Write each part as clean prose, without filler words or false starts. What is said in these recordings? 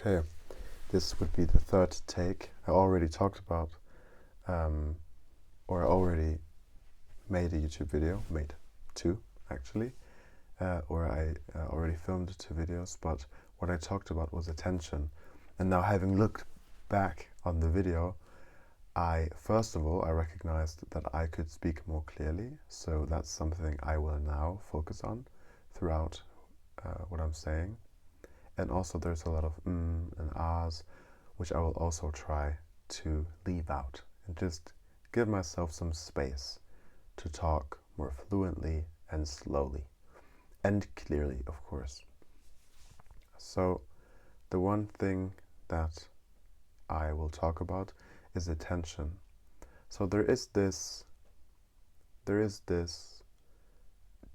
Okay, this would be the third take. I already talked about, or I already made a YouTube video, made two actually, or I already filmed two videos, but what I talked about was attention. And now having looked back on the video, first of all, I recognized that I could speak more clearly, so that's something I will now focus on throughout what I'm saying. And also there's a lot of and ahs, which I will also try to leave out and just give myself some space to talk more fluently and slowly and clearly, of course. So the one thing that I will talk about is attention. So there is this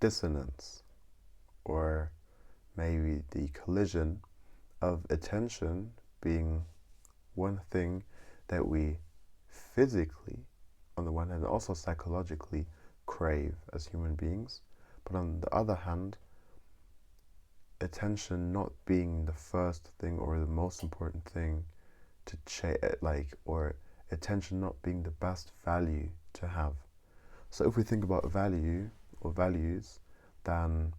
dissonance, or maybe the collision of attention being one thing that we physically, on the one hand, also psychologically crave as human beings, but on the other hand, attention not being the first thing or the most important thing to or attention not being the best value to have. So if we think about value or values, then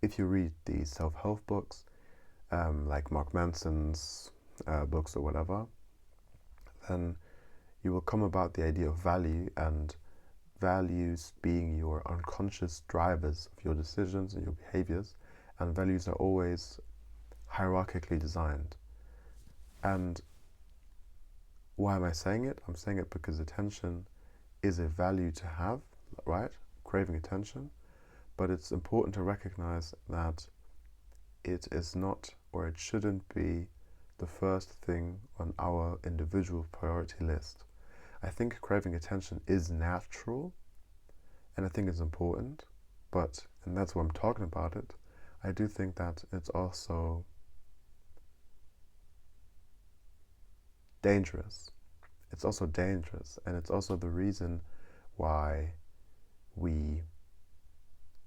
if you read the self-help books, like Mark Manson's books or whatever, then you will come about the idea of value, and values being your unconscious drivers of your decisions and your behaviors, and values are always hierarchically designed. And why am I saying it? I'm saying it because attention is a value to have, right? Craving attention, but it's important to recognize that it is not, or it shouldn't be, the first thing on our individual priority list. I think craving attention is natural, and I think it's important, and that's why I'm talking about it, I do think that it's also dangerous. It's also dangerous, and it's also the reason why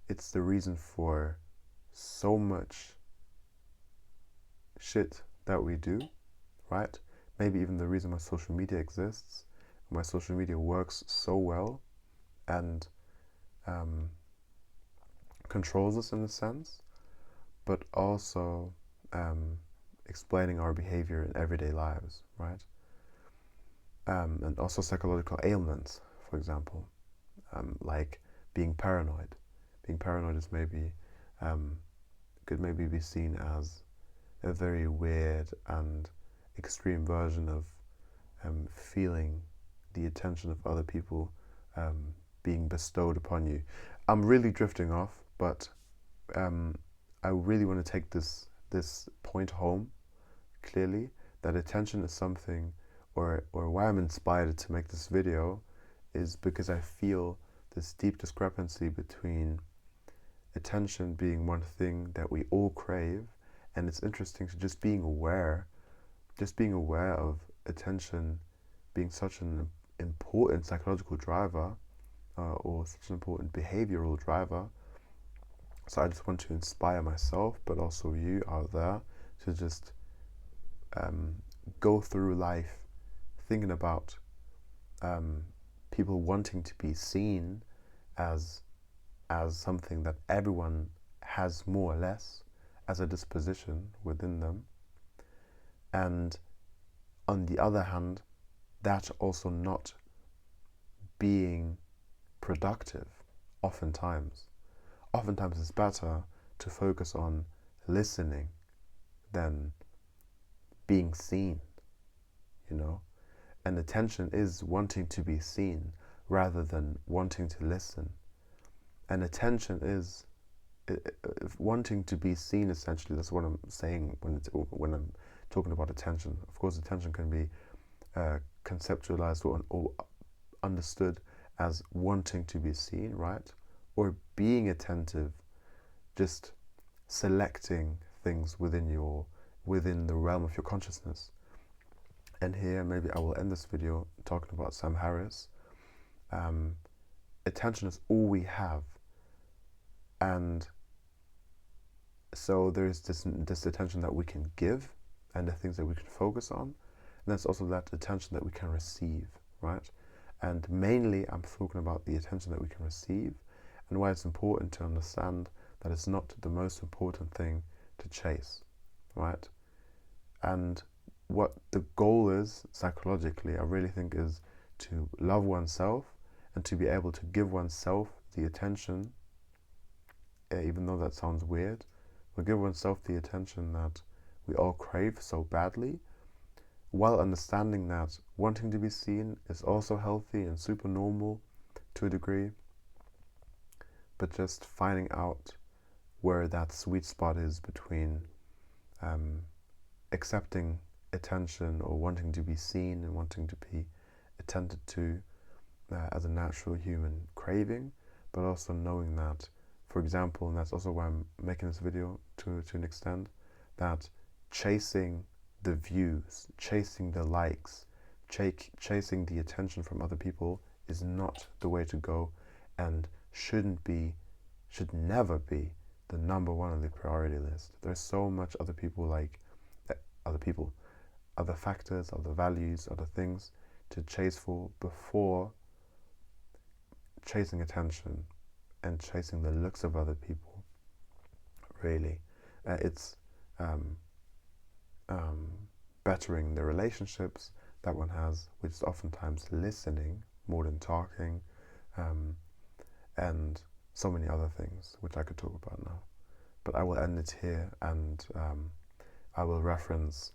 it's the reason for so much shit that we do, right? Maybe even the reason why social media exists, why social media works so well and controls us in a sense, but also explaining our behavior in everyday lives, right? And also psychological ailments, for example, like being paranoid. Being paranoid is could maybe be seen as a very weird and extreme version of feeling the attention of other people being bestowed upon you. I'm really drifting off, but I really want to take this point home clearly, that attention is something, or why I'm inspired to make this video is because I feel this deep discrepancy between attention being one thing that we all crave, and it's interesting to just being aware of attention being such an important psychological driver, or such an important behavioral driver. So I just want to inspire myself, but also you out there, to just go through life thinking about people wanting to be seen as something that everyone has more or less as a disposition within them, and on the other hand, that also not being productive. Oftentimes it's better to focus on listening than being seen, you know? And attention is wanting to be seen rather than wanting to listen. And attention is wanting to be seen, essentially. That's what I'm saying when I'm talking about attention. Of course, attention can be conceptualized or understood as wanting to be seen, right? Or being attentive, just selecting things within the realm of your consciousness. And here, maybe I will end this video talking about Sam Harris. Attention is all we have, and so there's this attention that we can give, and the things that we can focus on. And that's also that attention that we can receive, right? And mainly I'm talking about the attention that we can receive, and why it's important to understand that it's not the most important thing to chase, right? And what the goal is psychologically, I really think, is to love oneself and to be able to give oneself the attention, even though that sounds weird, but give oneself the attention that we all crave so badly, while understanding that wanting to be seen is also healthy and super normal to a degree, but just finding out where that sweet spot is between accepting attention or wanting to be seen and wanting to be attended to as a natural human craving, but also knowing that, for example, and that's also why I'm making this video to an extent, that chasing the views, chasing the likes, chasing the attention from other people is not the way to go, and should never be the number one on the priority list. There's so much other factors, other values, other things to chase for before chasing attention and chasing the looks of other people. Really, it's bettering the relationships that one has, which is oftentimes listening more than talking, and so many other things which I could talk about now. But I will end it here, and I will reference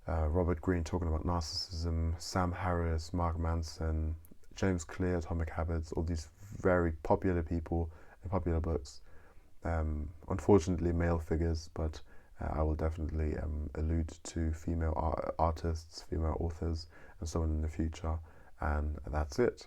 Robert Greene talking about narcissism, Sam Harris, Mark Manson, James Clear, Atomic Habits, all these very popular people and popular books. Unfortunately, male figures, but I will definitely allude to female artists, female authors, and so on in the future. And that's it.